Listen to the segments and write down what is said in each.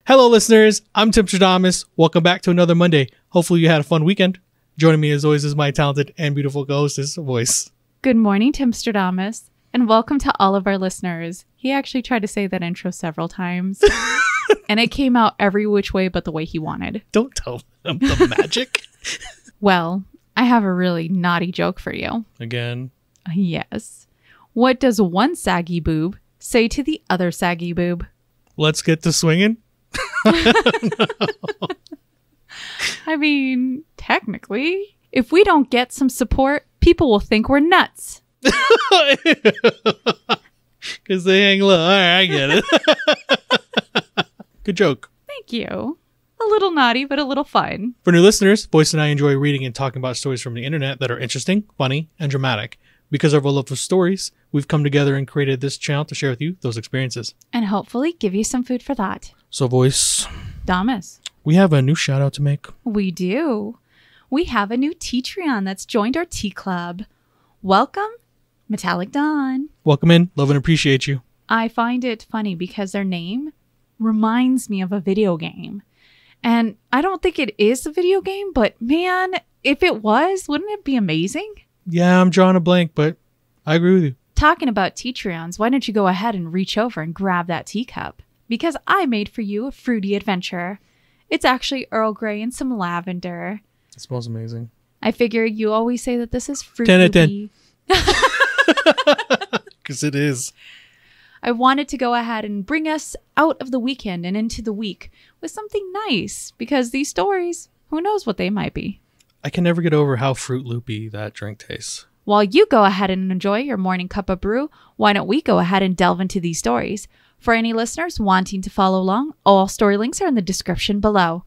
Hello, listeners. I'm Timstradamus. Welcome back to another Monday. Hopefully you had a fun weekend. Joining me as always is my talented and beautiful co-hostess, Voyse. Good morning, Timstradamus, and welcome to all of our listeners. He actually tried to say that intro several times, and it came out every which way but the way he wanted. Don't tell them the magic. Well, I have a really naughty joke for you. Again? Yes. What does one saggy boob say to the other saggy boob? Let's get to swinging. I mean, technically, if we don't get some support, people will think we're nuts. Because they hang low. All right, I get it. Good joke. Thank you. A little naughty, but a little fun. For new listeners, Voyse and I enjoy reading and talking about stories from the internet that are interesting, funny, and dramatic. Because of our love of stories, we've come together and created this channel to share with you those experiences. And hopefully give you some food for thought. So, Voyse, Damas, we have a new shout out to make. we do. We have a new Teatreon that's joined our Tea Club. Welcome, Metallic Dawn. Welcome in. Love and appreciate you. I find it funny because their name reminds me of a video game. And I don't think it is a video game, but man, if it was, wouldn't it be amazing? Yeah, I'm drawing a blank, but I agree with you. Talking about Teatreons, why don't you go ahead and reach over and grab that teacup? Because I made for you a fruity adventure. It's actually Earl Grey and some lavender. It smells amazing. I figure you always say that this is fruit 10 out of 10. loopy. Because it is. I wanted to go ahead and bring us out of the weekend and into the week with something nice, because these stories, who knows what they might be. I can never get over how Fruit Loopy that drink tastes. While you go ahead and enjoy your morning cup of brew, why don't we go ahead and delve into these stories? For any listeners wanting to follow along, all story links are in the description below.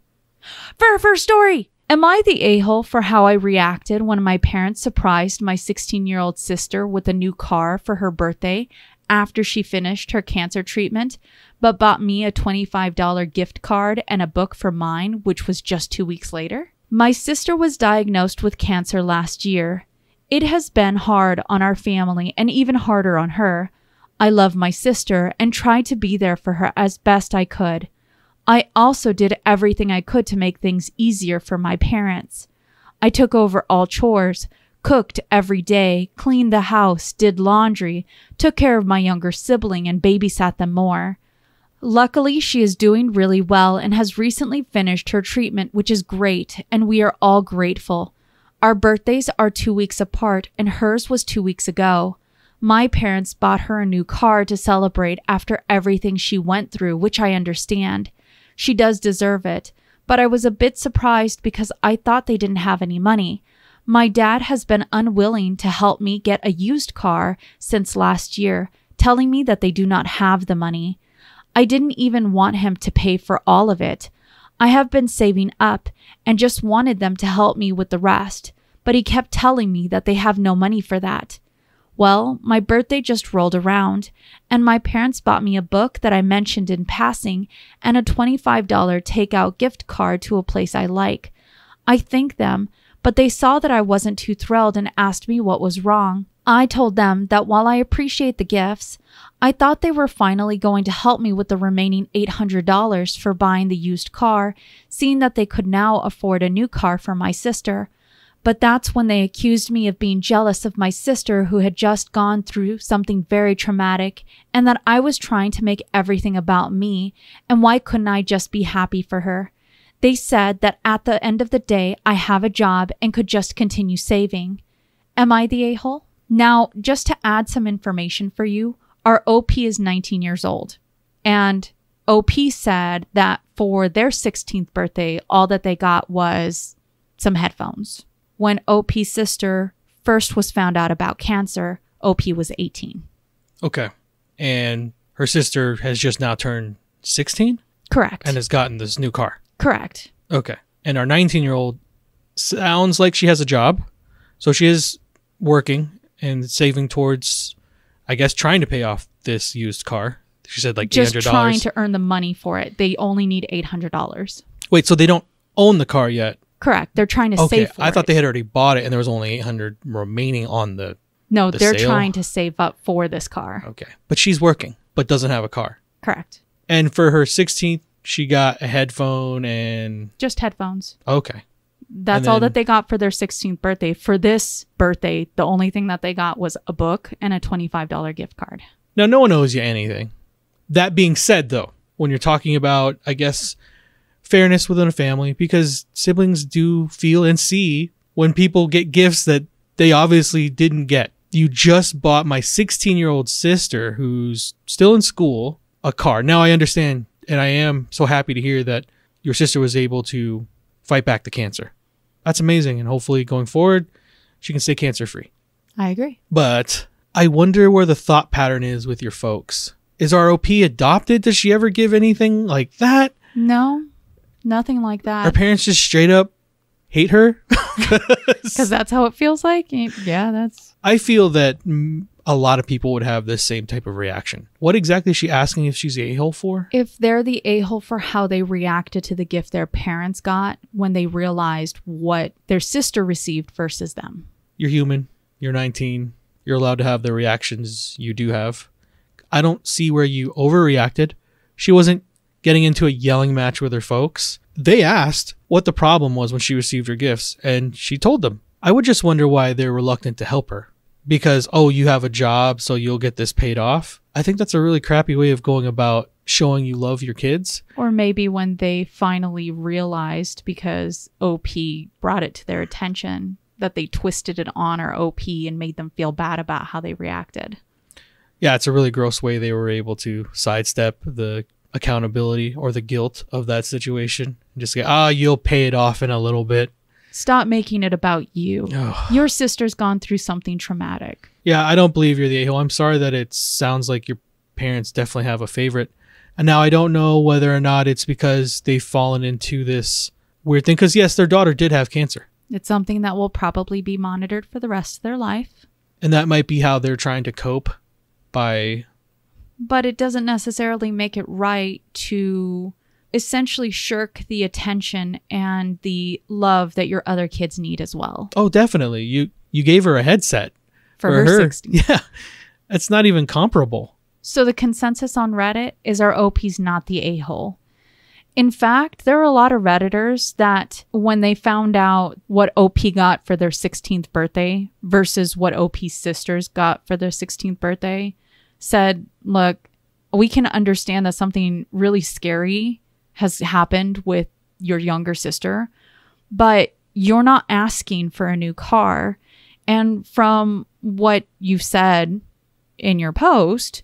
For our first story, am I the a-hole for how I reacted when my parents surprised my 16-year-old sister with a new car for her birthday after she finished her cancer treatment, but bought me a $25 gift card and a book for mine, which was just 2 weeks later? My sister was diagnosed with cancer last year. It has been hard on our family and even harder on her. I love my sister and tried to be there for her as best I could. I also did everything I could to make things easier for my parents. I took over all chores, cooked every day, cleaned the house, did laundry, took care of my younger sibling, and babysat them more. Luckily, she is doing really well and has recently finished her treatment, which is great, and we are all grateful. Our birthdays are 2 weeks apart, and hers was 2 weeks ago. My parents bought her a new car to celebrate after everything she went through, which I understand. She does deserve it, but I was a bit surprised because I thought they didn't have any money. My dad has been unwilling to help me get a used car since last year, telling me that they do not have the money. I didn't even want him to pay for all of it. I have been saving up and just wanted them to help me with the rest, but he kept telling me that they have no money for that. Well, my birthday just rolled around, and my parents bought me a book that I mentioned in passing and a $25 takeout gift card to a place I like. I thanked them, but they saw that I wasn't too thrilled and asked me what was wrong. I told them that while I appreciate the gifts, I thought they were finally going to help me with the remaining $800 for buying the used car, seeing that they could now afford a new car for my sister. But that's when they accused me of being jealous of my sister, who had just gone through something very traumatic, and that I was trying to make everything about me, and why couldn't I just be happy for her? They said that at the end of the day, I have a job and could just continue saving. Am I the a-hole? Now, just to add some information for you, our OP is 19 years old, and OP said that for their 16th birthday, all that they got was some headphones. When OP's sister first was found out about cancer, OP was 18. Okay. And her sister has just now turned 16? Correct. And has gotten this new car. Correct. Okay. And our 19-year-old sounds like she has a job. So she is working and saving towards, I guess, trying to pay off this used car. She said like $800. Just trying to earn the money for it. They only need $800. Wait, so they don't own the car yet? Correct. They're trying to save for it. I thought they had already bought it and there was only $800 remaining on the No, they're sale? trying to save up for this car. Okay. But she's working, but doesn't have a car. Correct. And for her 16th, she got a headphone and... Just headphones. Okay. That's all that they got for their 16th birthday. For this birthday, the only thing that they got was a book and a $25 gift card. Now, no one owes you anything. That being said, though, when you're talking about, I guess, fairness within a family, because siblings do feel and see when people get gifts that they obviously didn't get. You just bought my 16-year-old sister, who's still in school, a car. Now, I understand, and I am so happy to hear that your sister was able to fight back the cancer. That's amazing, and hopefully going forward, she can stay cancer-free. I agree. But I wonder where the thought pattern is with your folks. Is our OP adopted? Does she ever give anything like that? No, nothing like that. Our parents just straight up hate her? Because that's how it feels like? Yeah, that's... I feel that a lot of people would have this same type of reaction. What exactly is she asking if she's the a-hole for? If they're the a-hole for how they reacted to the gift their parents got when they realized what their sister received versus them. You're human. You're 19. You're allowed to have the reactions you do have. I don't see where you overreacted. She wasn't getting into a yelling match with her folks. They asked what the problem was when she received her gifts, and she told them. I would just wonder why they're reluctant to help her. Because, oh, you have a job, so you'll get this paid off. I think that's a really crappy way of going about showing you love your kids. Or maybe when they finally realized, because OP brought it to their attention, that they twisted it on our OP and made them feel bad about how they reacted. Yeah, it's a really gross way they were able to sidestep the accountability or the guilt of that situation. Just say, you'll pay it off in a little bit. Stop making it about you. Your sister's gone through something traumatic. Yeah, I don't believe you're the a-hole. I'm sorry that it sounds like your parents definitely have a favorite. And now I don't know whether or not it's because they've fallen into this weird thing. Because yes, their daughter did have cancer. It's something that will probably be monitored for the rest of their life. And that might be how they're trying to cope by... But it doesn't necessarily make it right to essentially shirk the attention and the love that your other kids need as well. Oh, definitely. You gave her a headset. For her 60. Yeah. It's not even comparable. So the consensus on Reddit is our OP's not the a-hole. In fact, there are a lot of Redditors that when they found out what OP got for their 16th birthday versus what OP's sisters got for their 16th birthday said, look, we can understand that something really scary has happened with your younger sister, but you're not asking for a new car. And from what you've said in your post,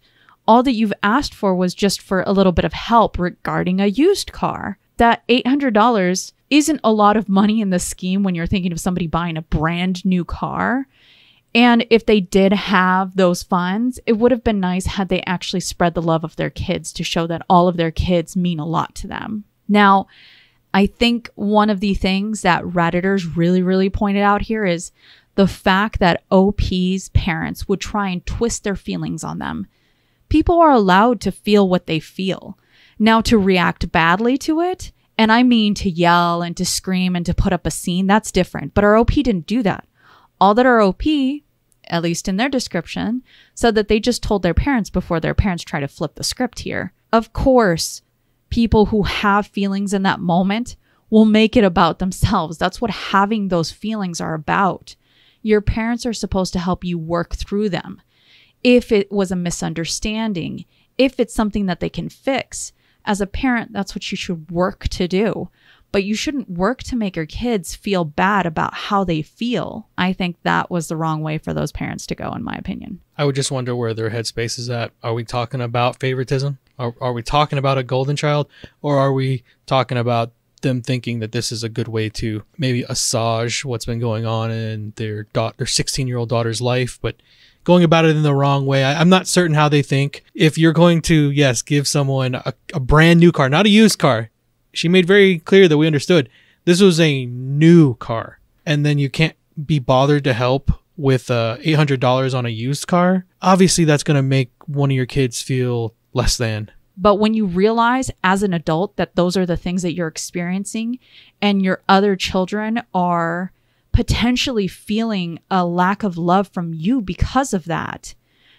all that you've asked for was just for a little bit of help regarding a used car. That $800 isn't a lot of money in the scheme when you're thinking of somebody buying a brand new car. And if they did have those funds, it would have been nice had they actually spread the love of their kids to show that all of their kids mean a lot to them. Now, I think one of the things that Redditors really, really pointed out here is the fact that OP's parents would try and twist their feelings on them. People are allowed to feel what they feel. Now, to react badly to it, and I mean to yell and to scream and to put up a scene, that's different. But our OP didn't do that. All that our OP, at least in their description, said that they just told their parents before their parents try to flip the script here. Of course, people who have feelings in that moment will make it about themselves. That's what having those feelings are about. Your parents are supposed to help you work through them. If it was a misunderstanding, if it's something that they can fix, as a parent, that's what you should work to do. But you shouldn't work to make your kids feel bad about how they feel. I think that was the wrong way for those parents to go, in my opinion. I would just wonder where their headspace is at. Are we talking about favoritism? Are we talking about a golden child? Or are we talking about them thinking that this is a good way to maybe assuage what's been going on in their 16-year-old daughter's life, but going about it in the wrong way? I'm not certain how they think. If you're going to, yes, give someone a brand new car, not a used car. She made very clear that we understood this was a new car. And then you can't be bothered to help with $800 on a used car. Obviously, that's going to make one of your kids feel less than. But when you realize as an adult that those are the things that you're experiencing and your other children are potentially feeling a lack of love from you because of that,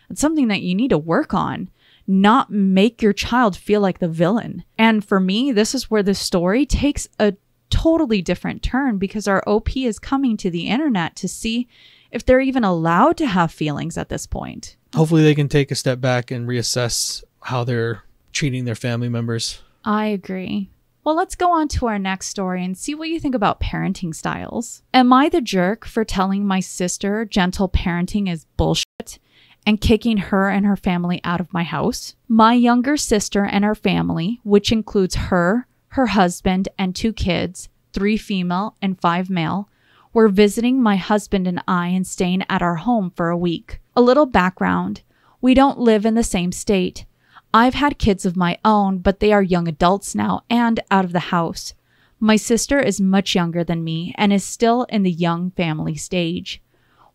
it's something that you need to work on. not make your child feel like the villain. And for me, this is where the story takes a totally different turn, because our OP is coming to the internet to see if they're even allowed to have feelings at this point. Hopefully they can take a step back and reassess how they're treating their family members. I agree. Well, let's go on to our next story and see what you think about parenting styles. Am I the jerk for telling my sister gentle parenting is bullshit and kicking her and her family out of my house? My younger sister and her family, which includes her husband, and 2 kids, 3 female and 5 male, were visiting my husband and I and staying at our home for a week. A little background. We don't live in the same state. I've had kids of my own, but they are young adults now and out of the house. My sister is much younger than me and is still in the young family stage.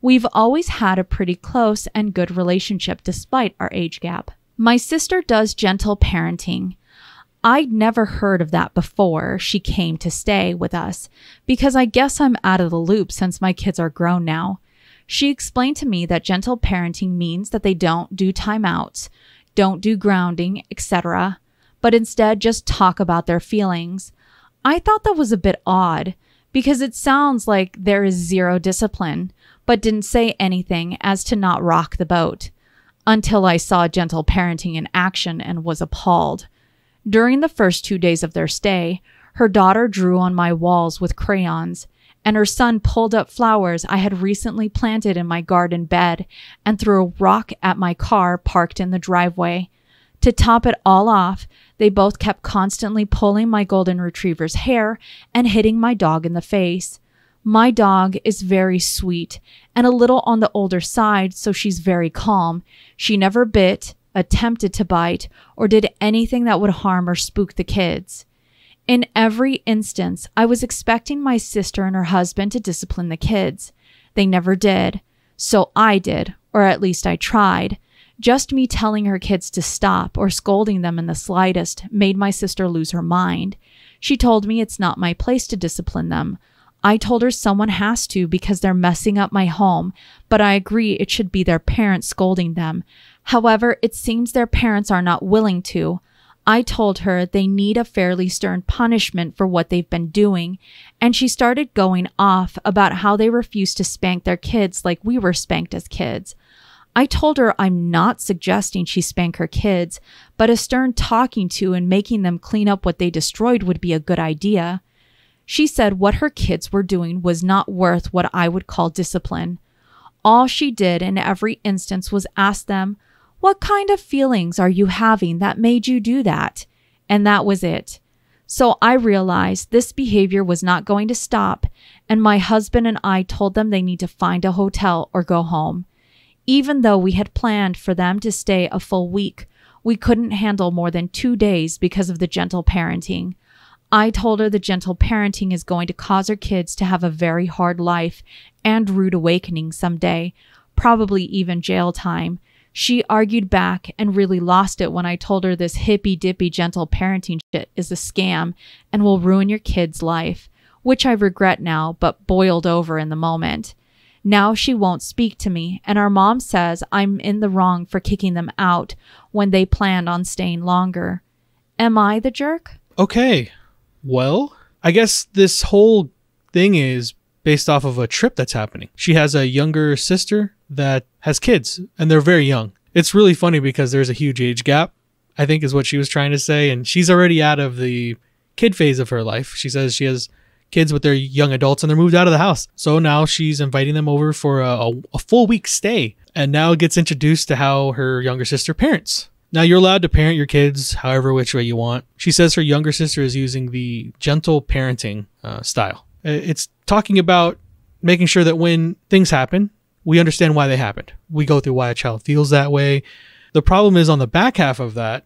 We've always had a pretty close and good relationship despite our age gap. My sister does gentle parenting. I'd never heard of that before she came to stay with us, because I guess I'm out of the loop since my kids are grown now. She explained to me that gentle parenting means that they don't do timeouts, don't do grounding, etc., but instead just talk about their feelings. I thought that was a bit odd, because it sounds like there is zero discipline, but didn't say anything as to not rock the boat, until I saw gentle parenting in action and was appalled. During the first 2 days of their stay, her daughter drew on my walls with crayons, and her son pulled up flowers I had recently planted in my garden bed and threw a rock at my car parked in the driveway. To top it all off, they both kept constantly pulling my golden retriever's hair and hitting my dog in the face. My dog is very sweet and a little on the older side, so she's very calm. She never bit, attempted to bite, or did anything that would harm or spook the kids. In every instance, I was expecting my sister and her husband to discipline the kids. They never did. So I did, or at least I tried. Just me telling her kids to stop or scolding them in the slightest made my sister lose her mind. She told me it's not my place to discipline them. I told her someone has to because they're messing up my home, but I agree it should be their parents scolding them. However, it seems their parents are not willing to. I told her they need a fairly stern punishment for what they've been doing, and she started going off about how they refuse to spank their kids like we were spanked as kids. I told her I'm not suggesting she spank her kids, but a stern talking to and making them clean up what they destroyed would be a good idea. She said what her kids were doing was not worth what I would call discipline. All she did in every instance was ask them, "What kind of feelings are you having that made you do that?" And that was it. So I realized this behavior was not going to stop, and my husband and I told them they need to find a hotel or go home. Even though we had planned for them to stay a full week, we couldn't handle more than 2 days because of the gentle parenting. I told her the gentle parenting is going to cause her kids to have a very hard life and rude awakening someday, probably even jail time. She argued back and really lost it when I told her this hippy-dippy gentle parenting shit is a scam and will ruin your kid's life, which I regret now but boiled over in the moment. Now she won't speak to me, and our mom says I'm in the wrong for kicking them out when they planned on staying longer. Am I the jerk? Okay. Well, I guess this whole thing is based off of a trip that's happening. She has a younger sister that has kids, and they're very young. It's really funny because there's a huge age gap, I think is what she was trying to say, and she's already out of the kid phase of her life. She says she has kids with their young adults, and they're moved out of the house. So now she's inviting them over for a full week stay, and now gets introduced to how her younger sister parents. Now, you're allowed to parent your kids however which way you want. She says her younger sister is using the gentle parenting style. It's talking about making sure that when things happen, we understand why they happened. We go through why a child feels that way. The problem is on the back half of that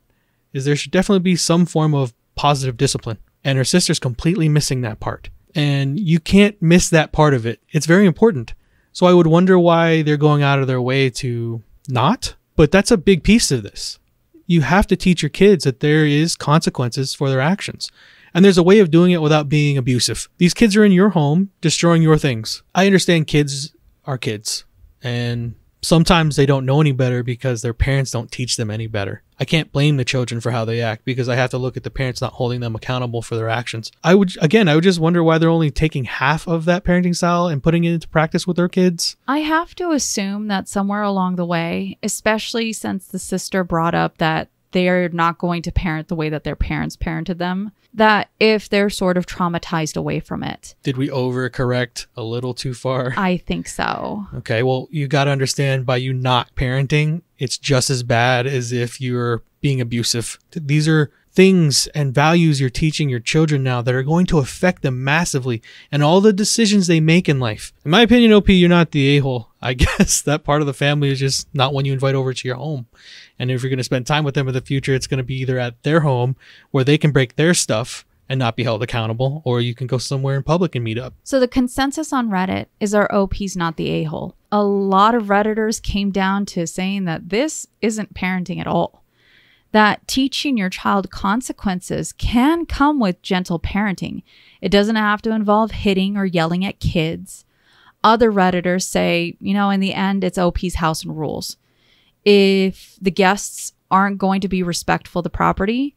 is there should definitely be some form of positive discipline. And her sister's completely missing that part. And you can't miss that part of it. It's very important. So I would wonder why they're going out of their way to not. But that's a big piece of this. You have to teach your kids that there is consequences for their actions. And there's a way of doing it without being abusive. These kids are in your home, destroying your things. I understand kids are kids. And sometimes they don't know any better because their parents don't teach them any better. I can't blame the children for how they act because I have to look at the parents not holding them accountable for their actions. I would just wonder why they're only taking half of that parenting style and putting it into practice with their kids. I have to assume that somewhere along the way, especially since the sister brought up that they're not going to parent the way that their parents parented them, that if they're sort of traumatized away from it. Did we overcorrect a little too far? I think so. Okay, well, you got to understand, by you not parenting, it's just as bad as if you're being abusive. These are things and values you're teaching your children now that are going to affect them massively and all the decisions they make in life. In my opinion, OP, you're not the a-hole. I guess that part of the family is just not one you invite over to your home. And if you're going to spend time with them in the future, it's going to be either at their home where they can break their stuff and not be held accountable, or you can go somewhere in public and meet up. So the consensus on Reddit is our OP's not the a-hole. A lot of Redditors came down to saying that this isn't parenting at all. That teaching your child consequences can come with gentle parenting. It doesn't have to involve hitting or yelling at kids. Other Redditors say, in the end, it's OP's house and rules. If the guests aren't going to be respectful of the property,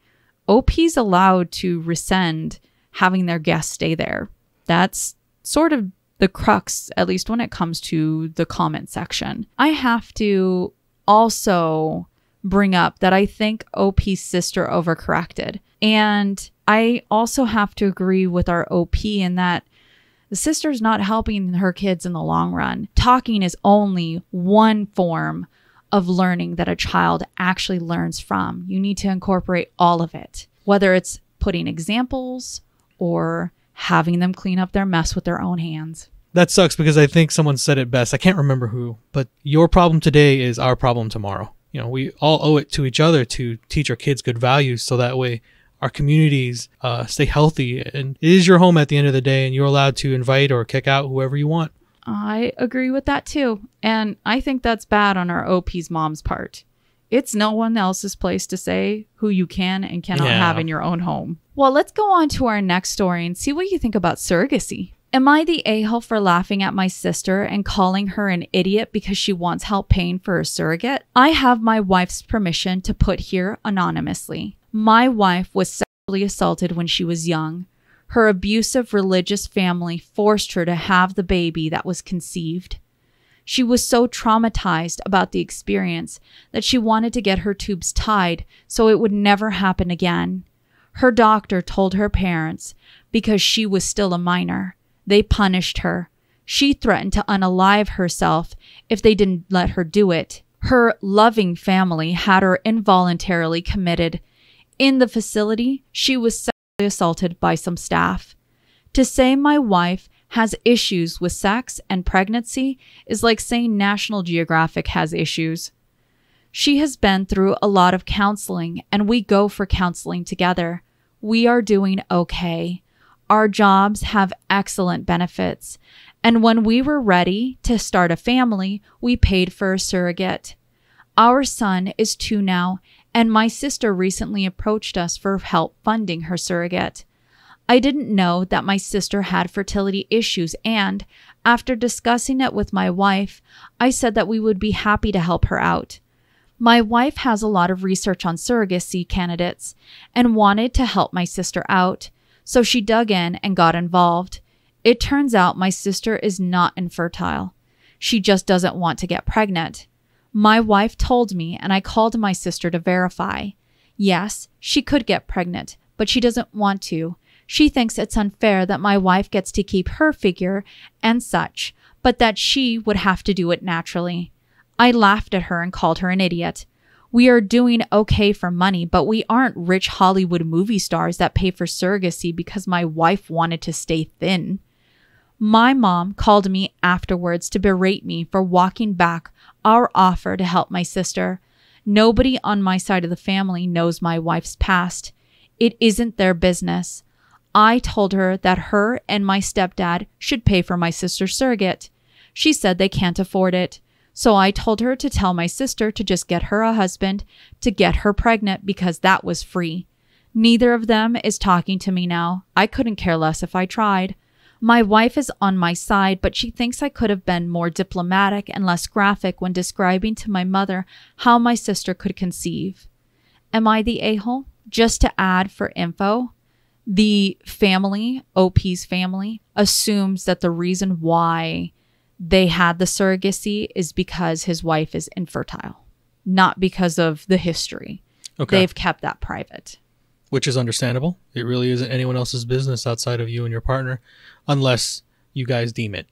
OP's allowed to rescind having their guests stay there. That's sort of the crux, at least when it comes to the comment section. I have to also bring up that I think OP's sister overcorrected. And I also have to agree with our OP in that the sister's not helping her kids in the long run. Talking is only one form of learning that a child actually learns from. You need to incorporate all of it, whether it's putting examples or having them clean up their mess with their own hands. That sucks because I think someone said it best. I can't remember who, but your problem today is our problem tomorrow. We all owe it to each other to teach our kids good values so that way our communities stay healthy. And it is your home at the end of the day, and you're allowed to invite or kick out whoever you want. I agree with that too. And I think that's bad on our OP's mom's part. It's no one else's place to say who you can and cannot have in your own home. Well, let's go on to our next story and see what you think about surrogacy. Am I the a-hole for laughing at my sister and calling her an idiot because she wants help paying for a surrogate? I have my wife's permission to put here anonymously. My wife was sexually assaulted when she was young. Her abusive religious family forced her to have the baby that was conceived. She was so traumatized about the experience that she wanted to get her tubes tied so it would never happen again. Her doctor told her parents because she was still a minor. They punished her. She threatened to unalive herself if they didn't let her do it. Her loving family had her involuntarily committed. In the facility, she was sexually assaulted by some staff. To say my wife has issues with sex and pregnancy is like saying National Geographic has issues. She has been through a lot of counseling, and we go for counseling together. We are doing okay. Our jobs have excellent benefits, and when we were ready to start a family, we paid for a surrogate. Our son is 2 now, and my sister recently approached us for help funding her surrogate. I didn't know that my sister had fertility issues, and after discussing it with my wife, I said that we would be happy to help her out. My wife has a lot of research on surrogacy candidates and wanted to help my sister out. So she dug in and got involved. It turns out my sister is not infertile. She just doesn't want to get pregnant. My wife told me, and I called my sister to verify. Yes, she could get pregnant, but she doesn't want to. She thinks it's unfair that my wife gets to keep her figure and such, but that she would have to do it naturally. I laughed at her and called her an idiot. We are doing okay for money, but we aren't rich Hollywood movie stars that pay for surrogacy because my wife wanted to stay thin. My mom called me afterwards to berate me for walking back our offer to help my sister. Nobody on my side of the family knows my wife's past. It isn't their business. I told her that her and my stepdad should pay for my sister's surrogate. She said they can't afford it. So I told her to tell my sister to just get her a husband to get her pregnant because that was free. Neither of them is talking to me now. I couldn't care less if I tried. My wife is on my side, but she thinks I could have been more diplomatic and less graphic when describing to my mother how my sister could conceive. Am I the a-hole? Just to add for info, the family, OP's family, assumes that the reason why they had the surrogacy is because his wife is infertile, not because of the history. Okay. They've kept that private. Which is understandable. It really isn't anyone else's business outside of you and your partner, unless you guys deem it,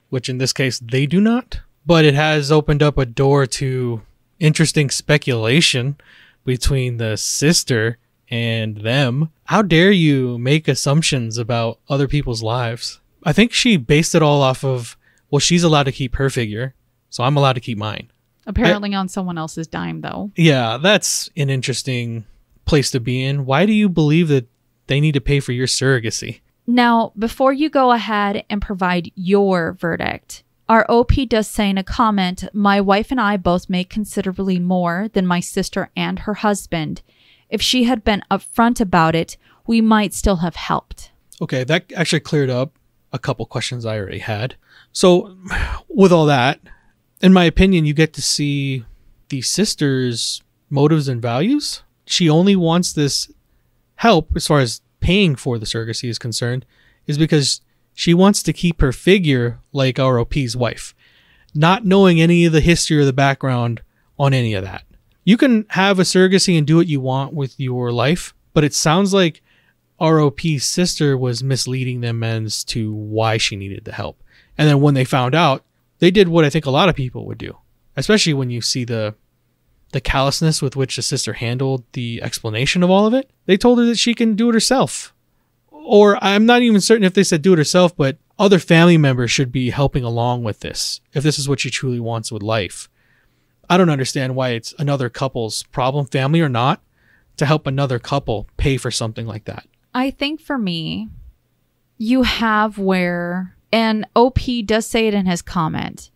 which in this case, they do not. But it has opened up a door to interesting speculation between the sister and them. How dare you make assumptions about other people's lives? I think she based it all off of, well, she's allowed to keep her figure, so I'm allowed to keep mine. Apparently on someone else's dime, though. Yeah, that's an interesting place to be in. Why do you believe that they need to pay for your surrogacy? Now, before you go ahead and provide your verdict, our OP does say in a comment, my wife and I both make considerably more than my sister and her husband. If she had been upfront about it, we might still have helped. Okay, that actually cleared up a couple questions I already had. So with all that, in my opinion, you get to see the sister's motives and values. She only wants this help as far as paying for the surrogacy is concerned, is because she wants to keep her figure like our OP's wife, not knowing any of the history or the background on any of that. You can have a surrogacy and do what you want with your life, but it sounds like our OP's sister was misleading them as to why she needed the help. And then when they found out, they did what I think a lot of people would do, especially when you see the callousness with which the sister handled the explanation of all of it. They told her that she can do it herself. Or I'm not even certain if they said do it herself, but other family members should be helping along with this, if this is what she truly wants with life. I don't understand why it's another couple's problem, family or not, to help another couple pay for something like that. I think for me, you have where, and OP does say it in his comment,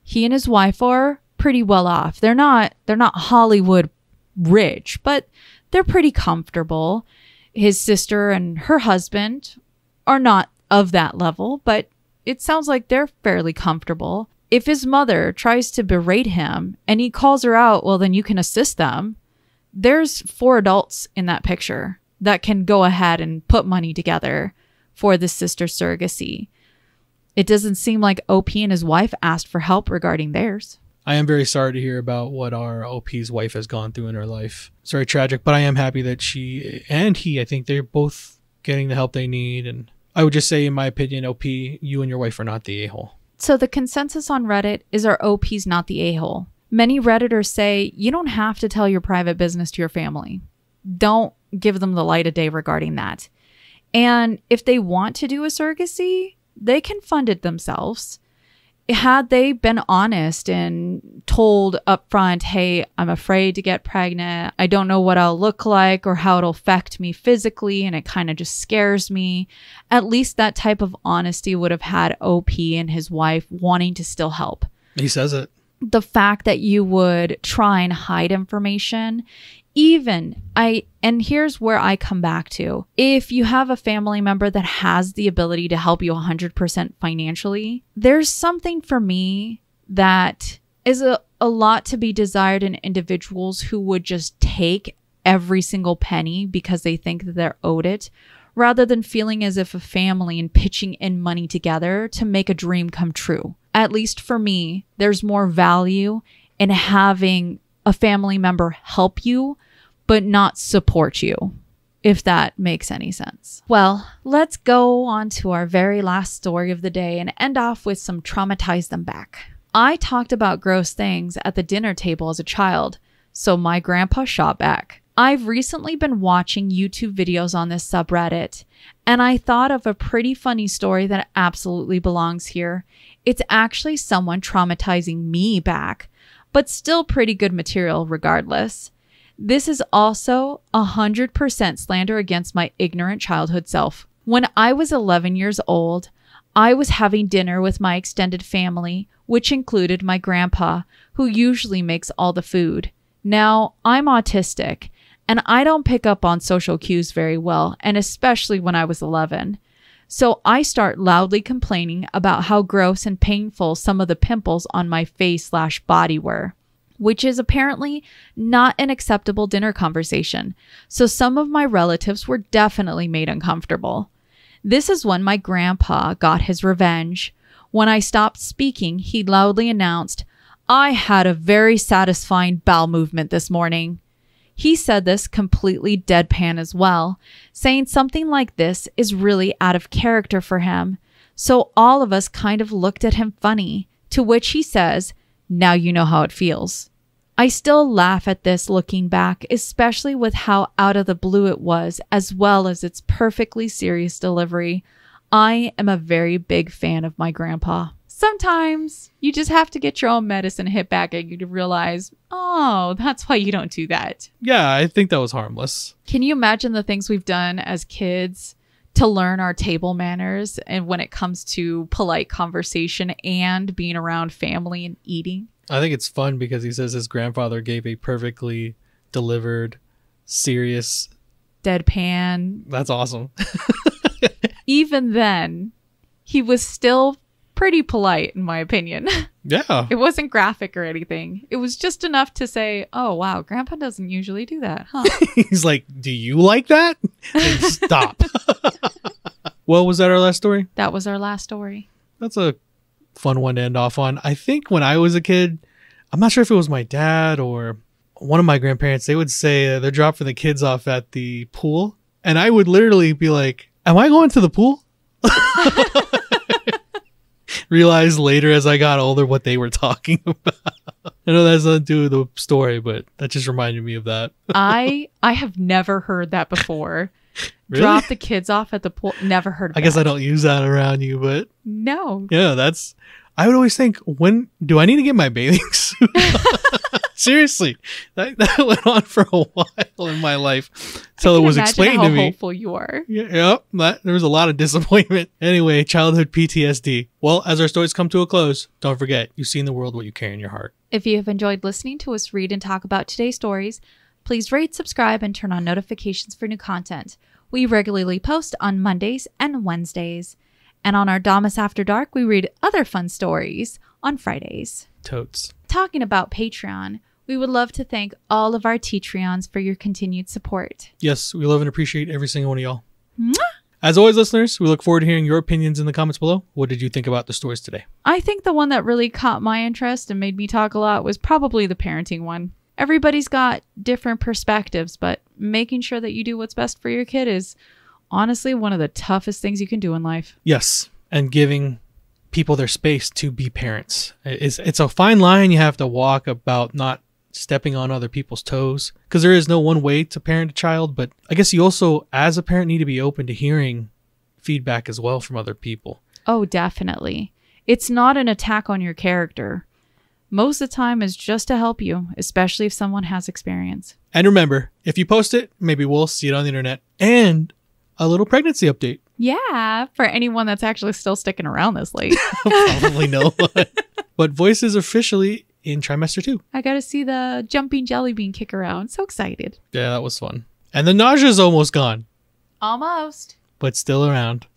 he and his wife are pretty well off. They're not Hollywood rich, but they're pretty comfortable. His sister and her husband are not of that level, but it sounds like they're fairly comfortable. If his mother tries to berate him and he calls her out, well, then you can assist them. There's 4 adults in that picture that can go ahead and put money together for the sister surrogacy. It doesn't seem like OP and his wife asked for help regarding theirs. I am very sorry to hear about what our OP's wife has gone through in her life. It's very tragic, but I am happy that she and he, I think they're both getting the help they need. And I would just say, in my opinion, OP, you and your wife are not the a-hole. So the consensus on Reddit is our OP's not the a-hole. Many Redditors say you don't have to tell your private business to your family. Don't give them the light of day regarding that. And if they want to do a surrogacy, they can fund it themselves. Had they been honest and told up front, hey, I'm afraid to get pregnant. I don't know what I'll look like or how it'll affect me physically, and it kind of just scares me. At least that type of honesty would have had OP and his wife wanting to still help. He says it. The fact that you would try and hide information, and here's where I come back to. If you have a family member that has the ability to help you 100% financially, there's something for me that is a lot to be desired in individuals who would just take every single penny because they think that they're owed it, rather than feeling as if a family and pitching in money together to make a dream come true. At least for me, there's more value in having a family member help you, but not support you, if that makes any sense. Well, let's go on to our very last story of the day and end off with some traumatize them back. I talked about gross things at the dinner table as a child, so my grandpa shot back. I've recently been watching YouTube videos on this subreddit, and I thought of a pretty funny story that absolutely belongs here. It's actually someone traumatizing me back, but still pretty good material regardless. This is also 100% slander against my ignorant childhood self. When I was 11 years old, I was having dinner with my extended family, which included my grandpa, who usually makes all the food. Now, I'm autistic, and I don't pick up on social cues very well, and especially when I was 11. So I start loudly complaining about how gross and painful some of the pimples on my face/body were, which is apparently not an acceptable dinner conversation. So some of my relatives were definitely made uncomfortable. This is when my grandpa got his revenge. When I stopped speaking, he loudly announced, "I had a very satisfying bowel movement this morning." He said this completely deadpan as well, saying something like this is really out of character for him. So all of us kind of looked at him funny, to which he says, "Now you know how it feels." I still laugh at this looking back, especially with how out of the blue it was, as well as its perfectly serious delivery. I am a very big fan of my grandpa. Sometimes you just have to get your own medicine hit back at you to realize, oh, that's why you don't do that. Yeah, I think that was harmless. Can you imagine the things we've done as kids to learn our table manners and when it comes to polite conversation and being around family and eating? I think it's fun because he says his grandfather gave a perfectly delivered, serious... deadpan. That's awesome. Even then, he was still pretty polite, in my opinion. Yeah. It wasn't graphic or anything. It was just enough to say, oh, wow, Grandpa doesn't usually do that, huh? He's like, do you like that? And stop. Well, was that our last story? That was our last story. That's a fun one to end off on. I think when I was a kid, I'm not sure if it was my dad or one of my grandparents, they would say they're dropping the kids off at the pool. And I would literally be like, am I going to the pool? Realized later as I got older what they were talking about. I know that has nothing to do with the story, but that just reminded me of that. I have never heard that before. Really? Drop the kids off at the pool. Never heard of that. I guess I don't use that around you, but no. Yeah, I would always think, when do I need to get my bathing suit? Seriously, that went on for a while in my life till it was explained to me. How hopeful you are. Yeah, there was a lot of disappointment. Anyway, childhood PTSD. Well, as our stories come to a close, don't forget, you see in the world what you carry in your heart. If you have enjoyed listening to us read and talk about today's stories, please rate, subscribe, and turn on notifications for new content. We regularly post on Mondays and Wednesdays. And on our Damas After Dark, we read other fun stories on Fridays. Totes. Talking about Patreon, we would love to thank all of our Teatreons for your continued support. Yes, we love and appreciate every single one of y'all. Mwah! As always, listeners, we look forward to hearing your opinions in the comments below. What did you think about the stories today? I think the one that really caught my interest and made me talk a lot was probably the parenting one. Everybody's got different perspectives, but making sure that you do what's best for your kid is honestly one of the toughest things you can do in life. Yes, and giving people their space to be parents. It's a fine line you have to walk about not stepping on other people's toes, because there is no one way to parent a child, but I guess you also, as a parent, need to be open to hearing feedback as well from other people. Oh, definitely. It's not an attack on your character. Most of the time is just to help you, especially if someone has experience. And remember, if you post it, maybe we'll see it on the internet. And a little pregnancy update. Yeah, for anyone that's actually still sticking around this late. Probably no one. But Voyse is officially in trimester 2. I got to see the jumping jelly bean kick around. So excited. Yeah, that was fun. And the nausea is almost gone. Almost. But still around.